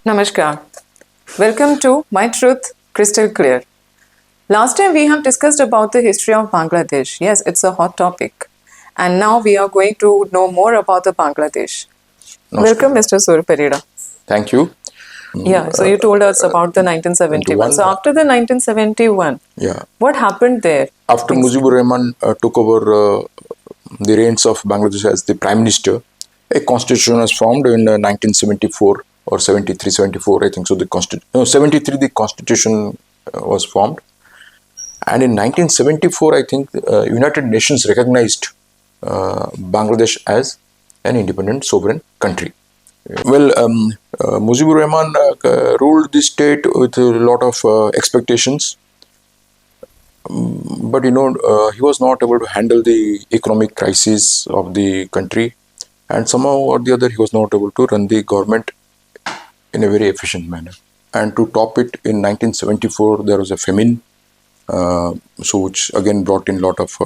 Namaskar. Welcome to My Truth Crystal Clear. Last time we have discussed about the history of Bangladesh. Yes, it's a hot topic. And now we are going to know more about the Bangladesh. Namaskar. Welcome, Mr. Surya Parida. Thank you. Yeah, so you told us about the 1971. So after the 1971, what happened there? After Mujibur Rahman took over the reins of Bangladesh as the Prime Minister, a constitution was formed in 1974 or 73, 74, I think so. 73, the constitution was formed. And in 1974, I think United Nations recognized Bangladesh as an independent sovereign country. Well, Mujibur Rahman ruled the state with a lot of expectations, but he was not able to handle the economic crisis of the country, and somehow or the other he was not able to run the government in a very efficient manner. And to top it, in 1974 there was a famine, so which again brought in a lot of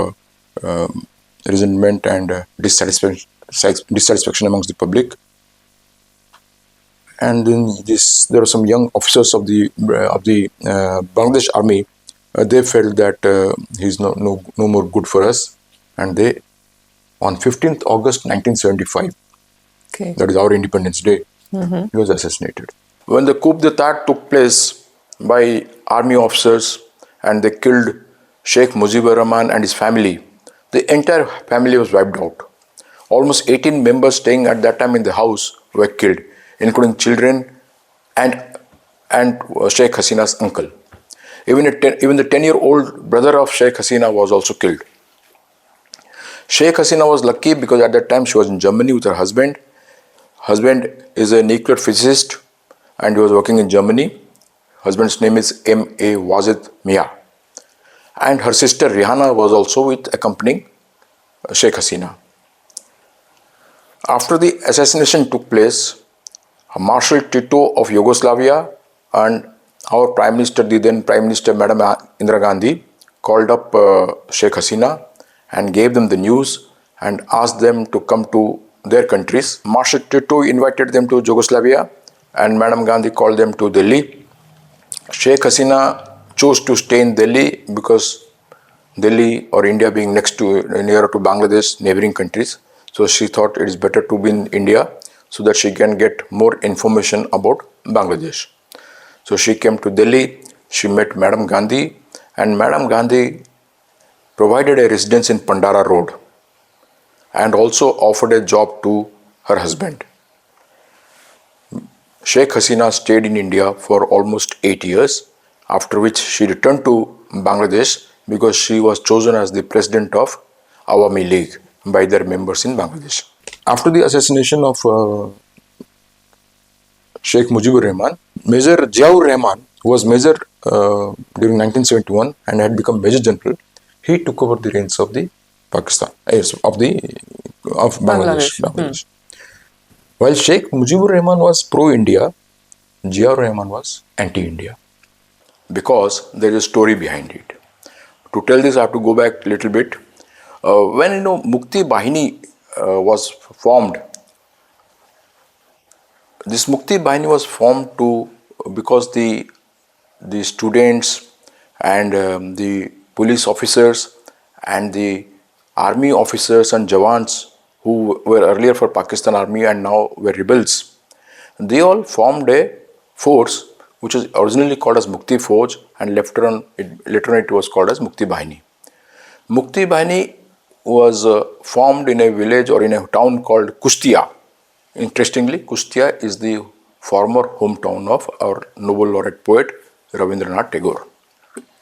resentment and dissatisfaction amongst the public. And then there were some young officers of the Bangladesh army. They felt that he's no more good for us, and they, on 15th August 1975, that is our Independence Day, he was assassinated. When the coup d'etat took place by army officers and they killed Sheikh Mujibur Rahman and his family, the entire family was wiped out. Almost 18 members staying at that time in the house were killed, including children and Sheikh Hasina's uncle. Even the 10-year-old brother of Sheikh Hasina was also killed. Sheikh Hasina was lucky because at that time she was in Germany with her husband. Husband is a nuclear physicist and he was working in Germany. Husband's name is M.A. Wazid Mia. And her sister Rihanna was also accompanying Sheikh Hasina. After the assassination took place, Marshal Tito of Yugoslavia and our Prime Minister, the then Prime Minister, Madam Indira Gandhi, called up Sheikh Hasina and gave them the news and asked them to come to their countries. Marshal Tito invited them to Yugoslavia and Madam Gandhi called them to Delhi. Sheikh Hasina chose to stay in Delhi because Delhi or India being nearer to Bangladesh, neighboring countries. So she thought it is better to be in India so that she can get more information about Bangladesh. So she came to Delhi, she met Madam Gandhi, and Madam Gandhi provided a residence in Pandara Road and also offered a job to her husband. Sheikh Hasina stayed in India for almost 8 years, after which she returned to Bangladesh because she was chosen as the president of Awami League by their members in Bangladesh. After the assassination of Sheikh Mujibur Rahman, Major Ziaur Rahman, who was major during 1971 and had become Major General, he took over the reins of the Pakistan, of Bangladesh. While Sheikh Mujibur Rahman was pro-India, Ziaur Rahman was anti-India. Because there is a story behind it. To tell this, I have to go back a little bit. When Mukti Bahini was formed, this Mukti Bahini was formed because the students and the police officers and the army officers and Jawans who were earlier for Pakistan Army and now were rebels, they all formed a force which was originally called as Mukti Fauj and later on it was called as Mukti Bahini. Mukti Bahini was formed in a village or in a town called Kustia. Interestingly, Kustia is the former hometown of our Nobel laureate poet Rabindranath Tagore.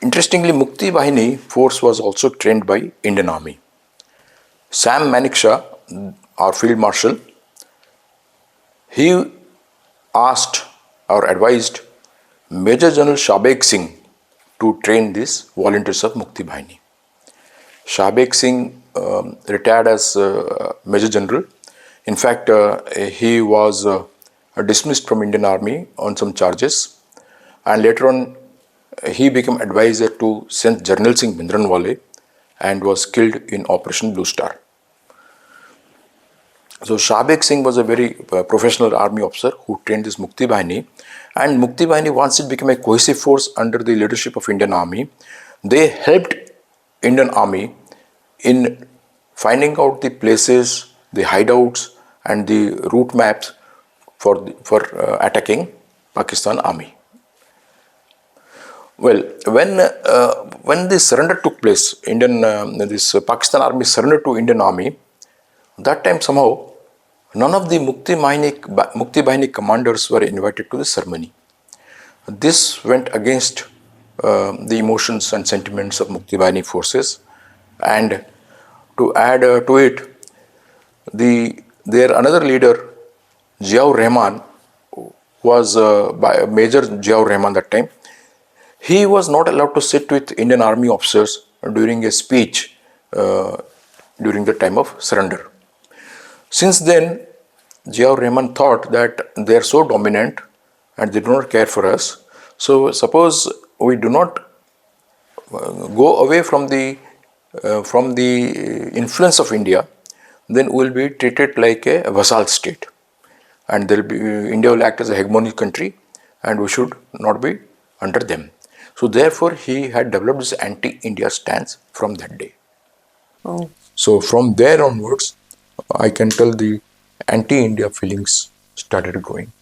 Interestingly, Mukti Bahini force was also trained by Indian Army. Sam Manekshaw, our field marshal, he asked or advised Major General Shabek Singh to train these volunteers of Mukti Bahini. Shabek Singh retired as Major General. In fact, he was dismissed from Indian Army on some charges, and later on he became advisor to Sant Jarnail Singh Bhindranwale and was killed in Operation Blue Star. So Shabik Singh was a very professional army officer who trained this Mukti Bahini, and Mukti Bahini, once it became a cohesive force under the leadership of Indian Army, they helped Indian Army in finding out the places, the hideouts, and the route maps for attacking Pakistan Army. Well, when the surrender took place, this Pakistan Army surrendered to Indian Army. That time somehow none of the Mukti Bahini commanders were invited to the ceremony. This went against the emotions and sentiments of Mukti Bahini forces, and to add to it, their another leader, Ziaur Rahman, was by Major Ziaur Rahman that time. He was not allowed to sit with Indian Army officers during a speech during the time of surrender. Since then, Ziaur Rahman thought that they are so dominant and they do not care for us. So suppose we do not go away from the influence of India, then we will be treated like a vassal state, and India will act as a hegemonic country, and we should not be under them. So therefore, he had developed this anti-India stance from that day. Oh. So from there onwards, I can tell the anti-India feelings started growing.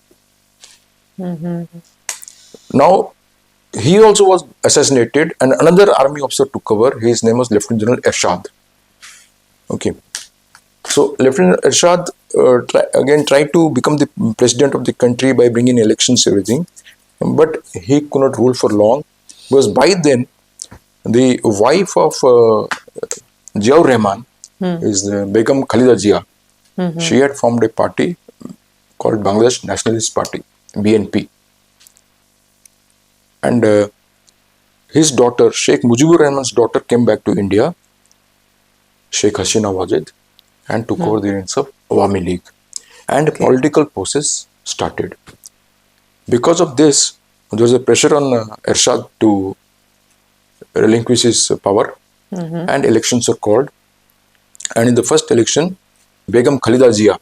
Now, he also was assassinated, and another army officer took over. His name was Lieutenant General Ershad. Okay. So Lieutenant Ershad tried to become the president of the country by bringing elections, everything, but he could not rule for long, because by then the wife of Ziaur Rahman is the Begum Khalida Zia. She had formed a party called Bangladesh Nationalist Party, BNP. And his daughter, Sheikh Mujibur Rahman's daughter, came back to India, Sheikh Hasina Wajid, and took over the reins of Awami League. And political process started. Because of this, there was a pressure on Ershad to relinquish his power, and elections were called. And in the first election, Begum Khalida Zia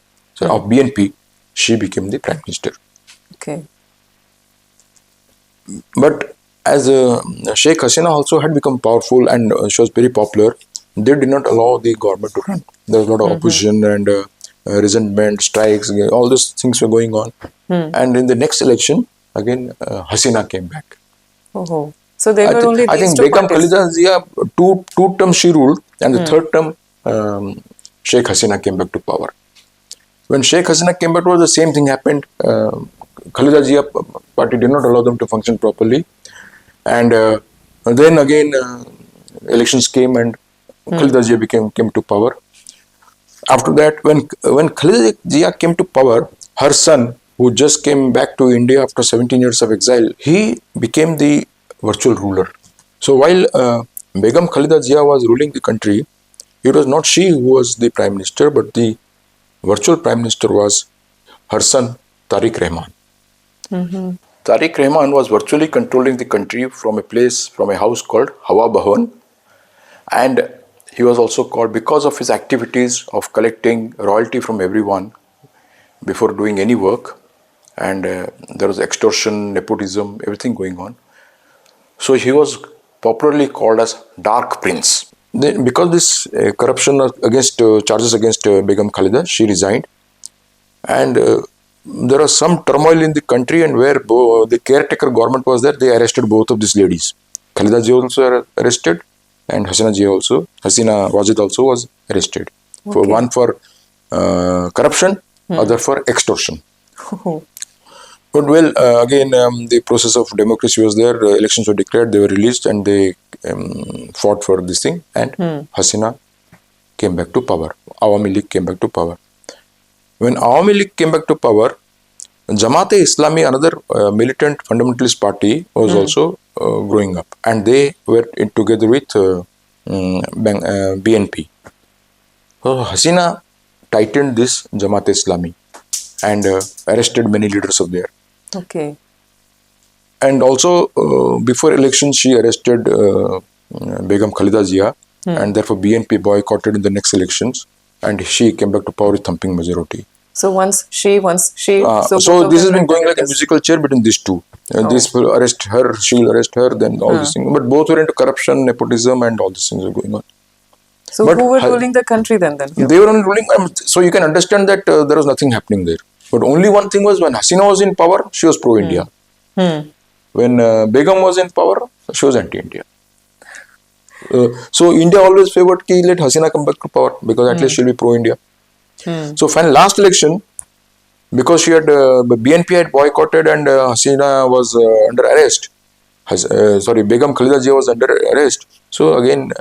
of BNP, she became the Prime Minister. Okay. But as Sheikh Hasina also had become powerful and she was very popular, they did not allow the government to run. There was a lot of opposition and resentment, strikes, all these things were going on. And in the next election, again, Hasina came back. Oh. So there were only I these think two Begum parties. Khalida Zia, two terms she ruled, and the third term, Sheikh Hasina came back to power. When Sheikh Hasina came back, it was the same thing happened. Khalida Zia party did not allow them to function properly. And then again, elections came and Khalida Zia came to power. After that, when Khalida Zia came to power, her son, who just came back to India after 17 years of exile, he became the virtual ruler. So while Begum Khalida Zia was ruling the country, it was not she who was the Prime Minister, but the virtual Prime Minister was her son, Tariq Rahman. Tariq Rahman was virtually controlling the country from a house called Hawa Bhawan, and he was also called, because of his activities of collecting royalty from everyone before doing any work, and there was extortion, nepotism, everything going on. So he was popularly called as Dark Prince. Then, because this corruption against charges against Begum Khalida, she resigned, and there was some turmoil in the country, and where the caretaker government was there, they arrested both of these ladies. Khalida Zia also arrested, and Hasina Wajid also was arrested. For one for corruption, other for extortion. But well, again, the process of democracy was there. Elections were declared, they were released, and they fought for this thing. And Hasina came back to power. Awami League came back to power. When Awami League came back to power, Jamaat-e-Islami, another militant fundamentalist party, was also growing up, and they were together with BNP. So Hasina tightened this Jamaat-e-Islami and arrested many leaders of there. Okay. And also, before elections, she arrested Begum Khalida Zia, and therefore BNP boycotted in the next elections. and she came back to power with thumping majority. So once she, so So both of this them has been went going like a this. musical chair between these two. This will arrest her, she'll arrest her, then all these things. But both were into corruption, nepotism, and all these things are going on. So But who were ruling the country then? They were only ruling. So you can understand that there was nothing happening there. But only one thing was, when Hasina was in power, she was pro-India. When Begum was in power, she was anti-India. So India always favored ki let Hasina come back to power, because at least she'll be pro-India. So final last election, because she had BNP had boycotted and Hasina was under arrest. Begum Khalida Jia was under arrest. So again,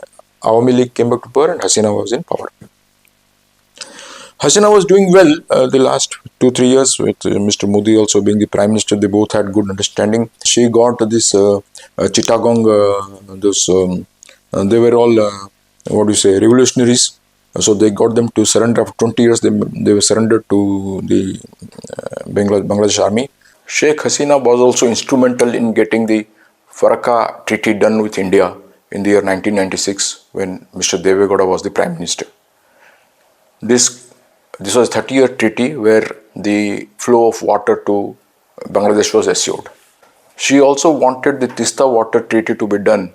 Awami League came back to power and Hasina was in power. Hasina was doing well the last 2-3 years with Mr. Modi also being the Prime Minister. They both had good understanding. She got this Chittagong, they were all, revolutionaries. So they got them to surrender. After 20 years, they were surrendered to the Bangladesh army. Sheikh Hasina was also instrumental in getting the Faraka Treaty done with India in the year 1996, when Mr. Deve Gowda was the Prime Minister. This was a 30-year treaty where the flow of water to Bangladesh was assured. She also wanted the Tista Water Treaty to be done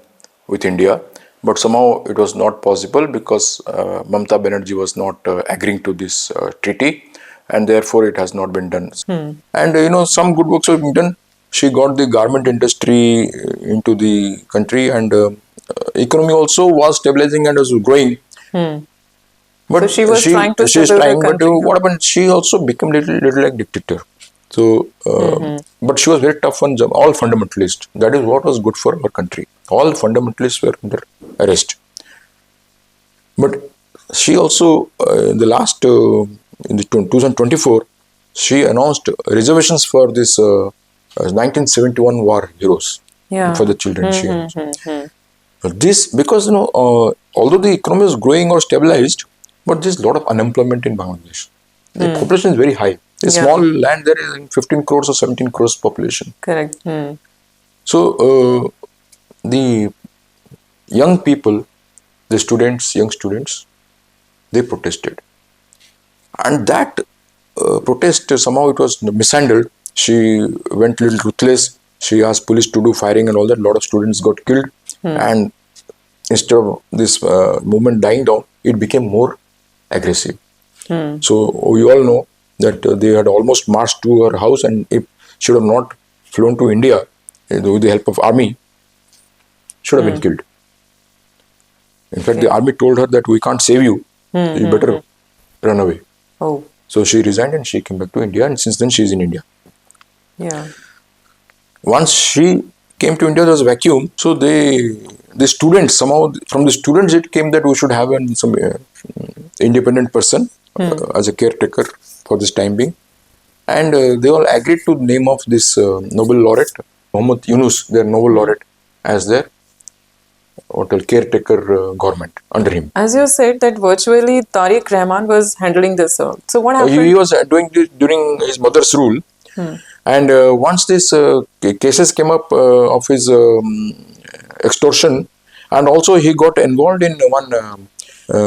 with India, but somehow it was not possible because Mamata Banerjee was not agreeing to this treaty, and therefore it has not been done. And some good works have been done. She got the garment industry into the country, and economy also was stabilizing and was growing. But so she was trying to she's stabilize trying, the but country. what happened? She also became little like dictator. So, but she was very tough on all fundamentalists. That is what was good for our country. All fundamentalists were under arrest. But she also, in the 2024, she announced reservations for this 1971 war heroes for the children. She announced. This because although the economy is growing or stabilized, but there's a lot of unemployment in Bangladesh. The population is very high. A small land there is 15 crores or 17 crores population. Correct. So the young people, the young students, they protested. And that protest, somehow it was mishandled. She went a little ruthless. She asked police to do firing and all that. A lot of students got killed. And instead of this movement dying down, it became more aggressive. So we all know that they had almost marched to her house, and if she would have not flown to India with the help of army, she would have been killed. In fact, the army told her that we can't save you. You better run away. So she resigned and she came back to India, and since then she is in India. Once she came to India, there was a vacuum. So the students, somehow from the students it came that we should have some independent person as a caretaker for this time being. And they all agreed to the name of this Nobel laureate, Muhammad Yunus, their Nobel laureate, as their caretaker government under him. As you said that virtually Tariq Rahman was handling this. So what happened? He was doing this during his mother's rule. And once these cases came up of his extortion, and also he got involved in one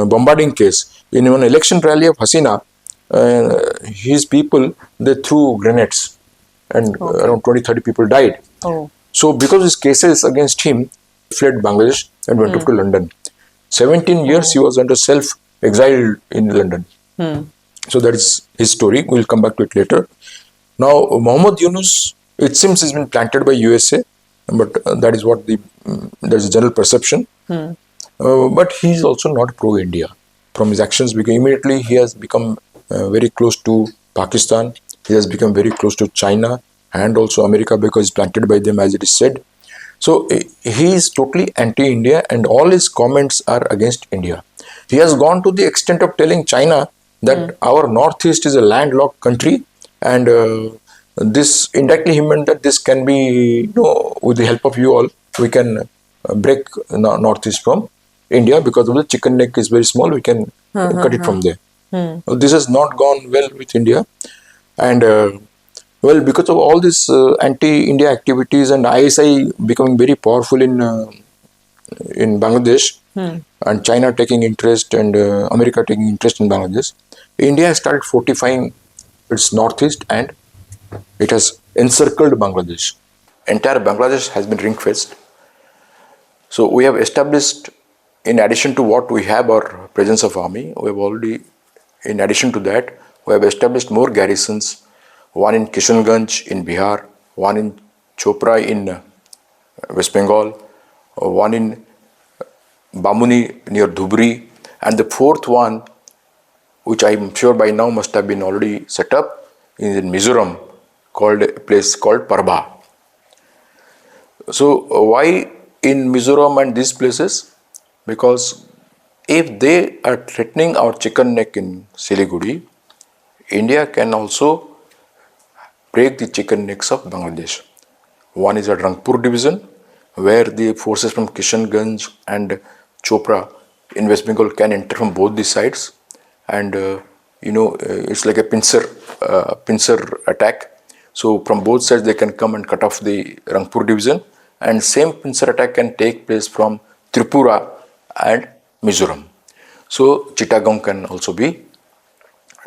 bombarding case. In one election rally of Hasina, his people, they threw grenades, and around 20-30 people died. So because of his cases against him, he fled Bangladesh and went up to London. 17 years he was under self-exiled in London. So that is his story. We'll come back to it later. Now, Muhammad Yunus, it seems he's been planted by USA, but that is what there's a general perception. But he's also not pro-India. From his actions, because immediately he has become very close to Pakistan. He has become very close to China and also America, because he's planted by them, as it is said. So he is totally anti-India, and all his comments are against India. He has gone to the extent of telling China that our northeast is a landlocked country, and this indirectly he meant that this can be, with the help of you all, we can break northeast from India, because of the chicken neck is very small, we can cut it from there. This has not gone well with India, and because of all this anti-India activities and ISI becoming very powerful in Bangladesh, and China taking interest and America taking interest in Bangladesh, India has started fortifying its northeast and it has encircled Bangladesh. Entire Bangladesh has been ring-fenced. So we have established, in addition to what we have our presence of army, we have already, in addition to that, we have established more garrisons, one in Kishanganj in Bihar, one in Chopra in West Bengal, one in Bamuni near Dhubri, and the fourth one, which I am sure by now must have been already set up, is in Mizoram, called a place called Parba. So why in Mizoram and these places? Because if they are threatening our chicken neck in Siliguri, India can also break the chicken necks of Bangladesh. One is at Rangpur division, where the forces from Kishanganj and Chopra in West Bengal can enter from both the sides, and it's like a pincer attack. So from both sides they can come and cut off the Rangpur division, and same pincer attack can take place from Tripura and Mizoram. So Chittagong can also be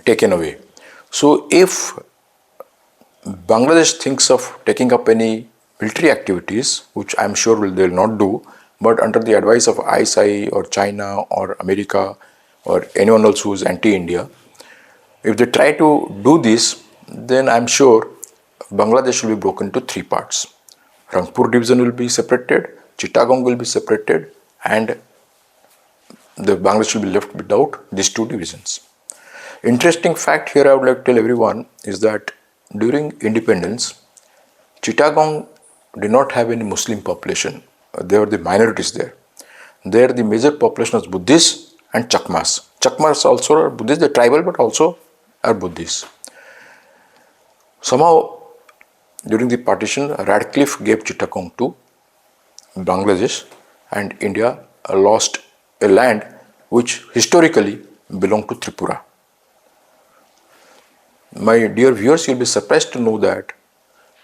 taken away. So if Bangladesh thinks of taking up any military activities, which I'm sure they will not do, but under the advice of ISI or China or America or anyone else who is anti-India, if they try to do this, then I'm sure Bangladesh will be broken into three parts. Rangpur division will be separated, Chittagong will be separated, and the Bangladesh will be left without these two divisions. Interesting fact here I would like to tell everyone is that during independence, Chittagong did not have any Muslim population. They were the minorities there. There the major population was Buddhists and Chakmas. Chakmas also are Buddhists, they're tribal but also are Buddhists. Somehow during the partition, Radcliffe gave Chittagong to Bangladesh, and India lost a land which historically belonged to Tripura. My dear viewers, you'll be surprised to know that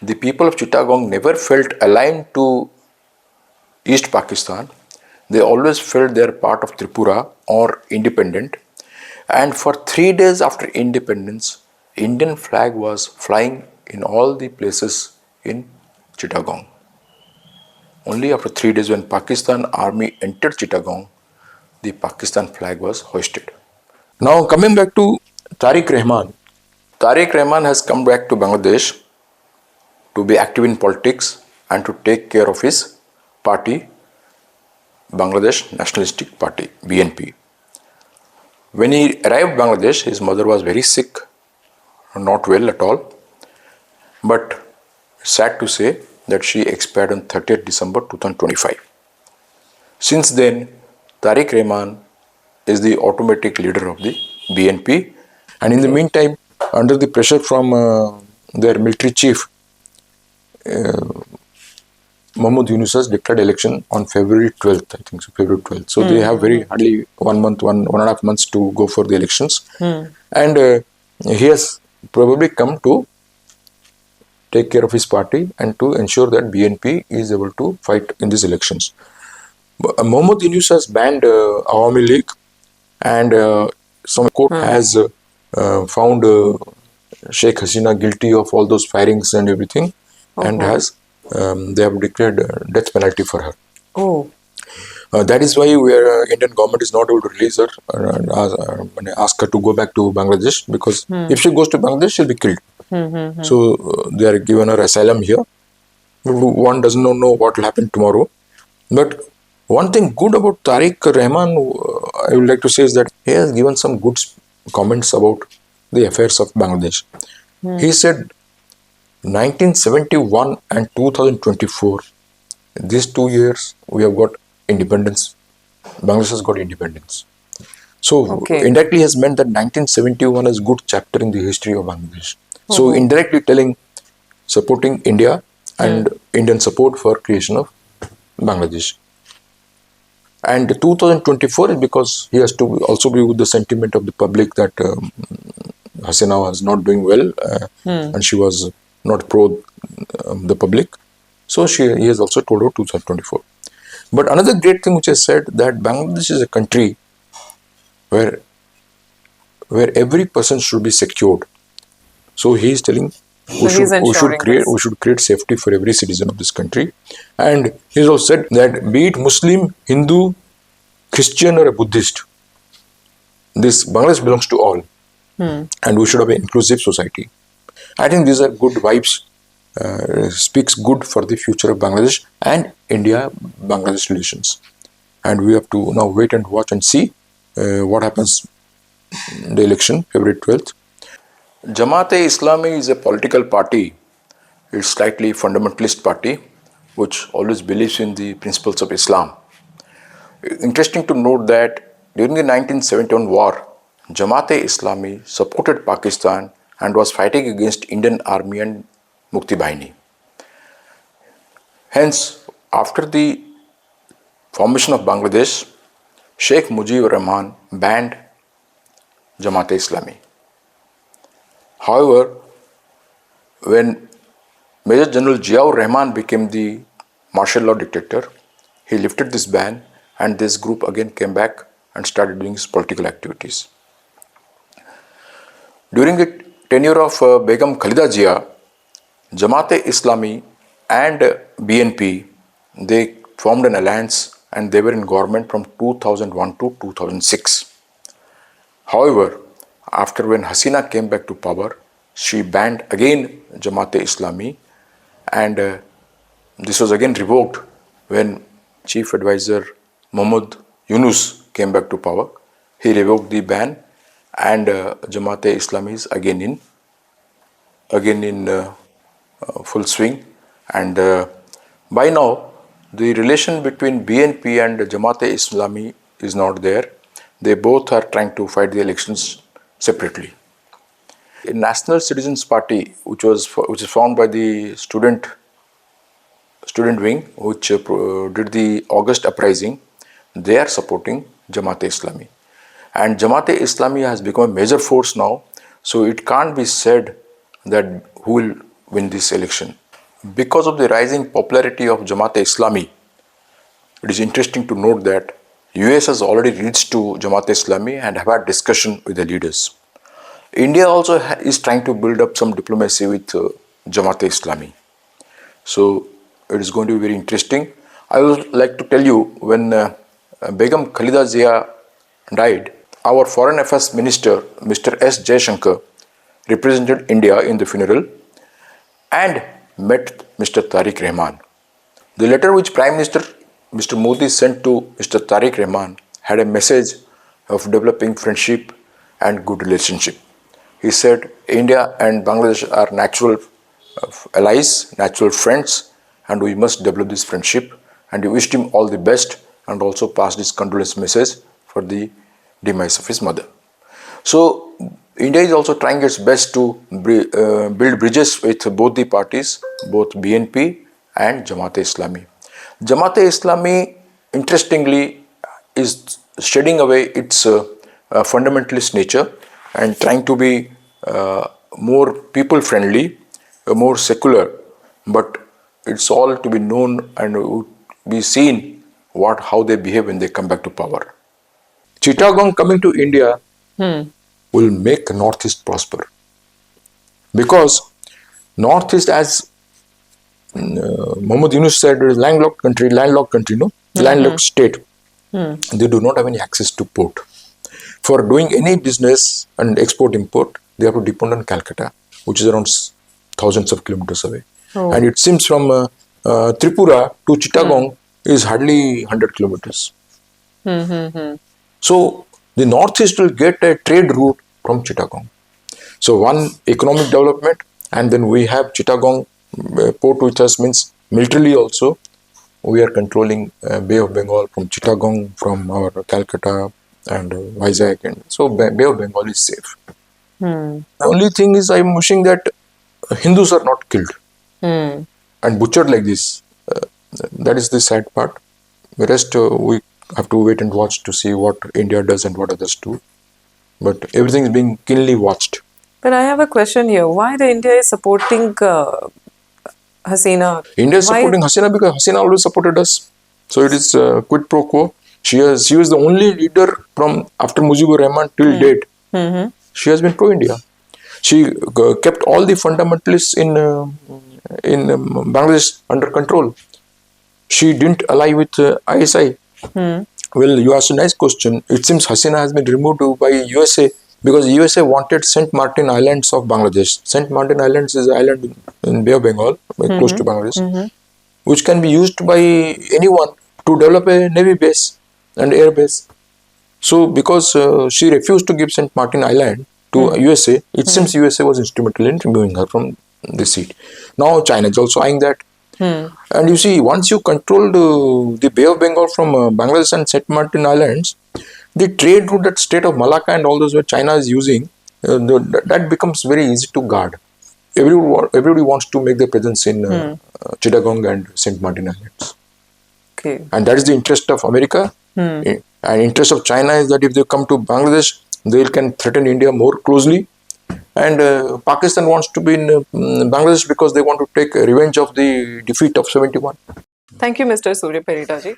the people of Chittagong never felt aligned to East Pakistan. They always felt they are part of Tripura or independent. And for 3 days after independence, Indian flag was flying in all the places in Chittagong. Only after 3 days when Pakistan army entered Chittagong, the Pakistan flag was hoisted. Now coming back to Tariq Rahman. Tariq Rahman has come back to Bangladesh to be active in politics and to take care of his party, Bangladesh Nationalistic Party, BNP. When he arrived Bangladesh, his mother was very sick, not well at all. But sad to say that she expired on 30th December 2025. Since then, Tariq Rahman is the automatic leader of the BNP. And in the meantime, under the pressure from their military chief, Mahmoud Yunus has declared election on February 12th, I think so, February 12th. So they have very hardly 1 month, one and a half months to go for the elections. And he has probably come to take care of his party and to ensure that BNP is able to fight in these elections. Mahmoud Yunus has banned Awami League, and some court has found Sheikh Hasina guilty of all those firings and everything, and has they have declared death penalty for her. That is why Indian government is not able to release her and ask her to go back to Bangladesh, because if she goes to Bangladesh, she'll be killed. So they are given her asylum here. One doesn't know what will happen tomorrow. But one thing good about Tariq Rahman, I would like to say, is that he has given some good comments about the affairs of Bangladesh. He said 1971 and 2024, these 2 years we have got independence. Bangladesh has got independence. So indirectly has meant that 1971 is a good chapter in the history of Bangladesh. So indirectly telling, supporting India and Indian support for creation of Bangladesh. And 2024 is because he has to also be with the sentiment of the public that Hasina was not doing well and she was not pro the public. So he has also told her 2024. But another great thing which I said, that Bangladesh is a country where every person should be secured. So he is telling So he's ensuring we this. should create safety for every citizen of this country. And he also said that be it Muslim, Hindu, Christian or a Buddhist, this Bangladesh belongs to all, and we should have an inclusive society. I think these are good vibes. Speaks good for the future of Bangladesh and India-Bangladesh relations. And we have to now wait and watch and see what happens in the election, February 12th. Jamaat-e-Islami is a political party. It's slightly fundamentalist party, which always believes in the principles of Islam. Interesting to note that during the 1971 war, Jamaat-e-Islami supported Pakistan and was fighting against Indian Army and Mukti Bahini. Hence, after the formation of Bangladesh, Sheikh Mujibur Rahman banned Jamaat-e-Islami. However, when Major General Ziaur Rahman became the martial law dictator, he lifted this ban and this group again came back and started doing its political activities. During the tenure of Begum Khalida Zia, Jamaat-e-Islami and BNP, they formed an alliance and they were in government from 2001 to 2006. However, after when Hasina came back to power, she banned again Jamaat-e-Islami, and this was again revoked when Chief Advisor Muhammad Yunus came back to power. He revoked the ban, and Jamaat-e-Islami is again in full swing. And by now, the relation between BNP and Jamaat-e-Islami is not there. They both are trying to fight the elections separately. A National Citizens Party, which is formed by the student wing, which did the August uprising, they are supporting Jamaat-e-Islami. And Jamaat-e-Islami has become a major force now, so it can't be said that who will win this election. Because of the rising popularity of Jamaat-e-Islami, it is interesting to note that US has already reached to Jamaat-e-Islami and have had discussion with the leaders. India also is trying to build up some diplomacy with Jamaat-e-Islami. So it is going to be very interesting. I would like to tell you, when Begum Khalida Zia died, our Foreign Affairs Minister, Mr. S. Jaishankar, represented India in the funeral and met Mr. Tariq Rahman. The letter which Prime Minister Mr. Modi sent to Mr. Tariq Rahman had a message of developing friendship and good relationship. He said India and Bangladesh are natural allies, natural friends, and we must develop this friendship. And he wished him all the best and also passed his condolence message for the demise of his mother. So India is also trying its best to build bridges with both the parties, both BNP and Jamaat-e-Islami. Jamaat-e-Islami, interestingly, is shedding away its fundamentalist nature and trying to be more people-friendly, more secular, but it's all to be known and be seen how they behave when they come back to power. Chittagong coming to India will make Northeast prosper, because Northeast, as Muhammad Yunus said, is landlocked country, no? Landlocked state. They do not have any access to port. For doing any business and export-import, they have to depend on Calcutta, which is around thousands of kilometers away. Oh. And it seems from Tripura to Chittagong is hardly 100 kilometers. So the Northeast will get a trade route from Chittagong. So one, economic development, and then we have Chittagong port with us, means militarily also we are controlling Bay of Bengal from Chittagong, from our Calcutta and Vizag, and so Bay of Bengal is safe. The only thing is, I'm wishing that Hindus are not killed and butchered like this. That is the sad part. The rest we have to wait and watch to see what India does and what others do. But everything is being keenly watched. But I have a question here. Why the India is supporting Hasina? India is supporting Hasina because Hasina always supported us. So it is quid pro quo. She was the only leader from after Mujibur Rahman till date. She has been pro-India. She kept all the fundamentalists in Bangladesh under control. She didn't ally with ISI. Well, you asked a nice question. It seems Hasina has been removed by USA because USA wanted Saint Martin Islands of Bangladesh. Saint Martin Islands is an island in Bay of Bengal, close to Bangladesh, which can be used by anyone to develop a navy base and air base. So, because she refused to give Saint Martin Island to USA, it seems USA was instrumental in removing her from the seat. Now, China is also eyeing that. And you see, once you control the Bay of Bengal from Bangladesh and Saint Martin Islands, the trade route that state of Malacca and all those where China is using, that becomes very easy to guard. Everybody wants to make their presence in Chittagong and Saint Martin Islands. Okay. And that is the interest of America. And interest of China is that if they come to Bangladesh, they can threaten India more closely. And Pakistan wants to be in Bangladesh because they want to take revenge of the defeat of 71. Thank you, Mr. Surya Parida ji,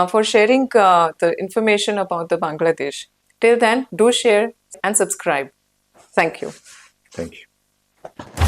for sharing the information about the Bangladesh. Till then, do share and subscribe. Thank you. Thank you.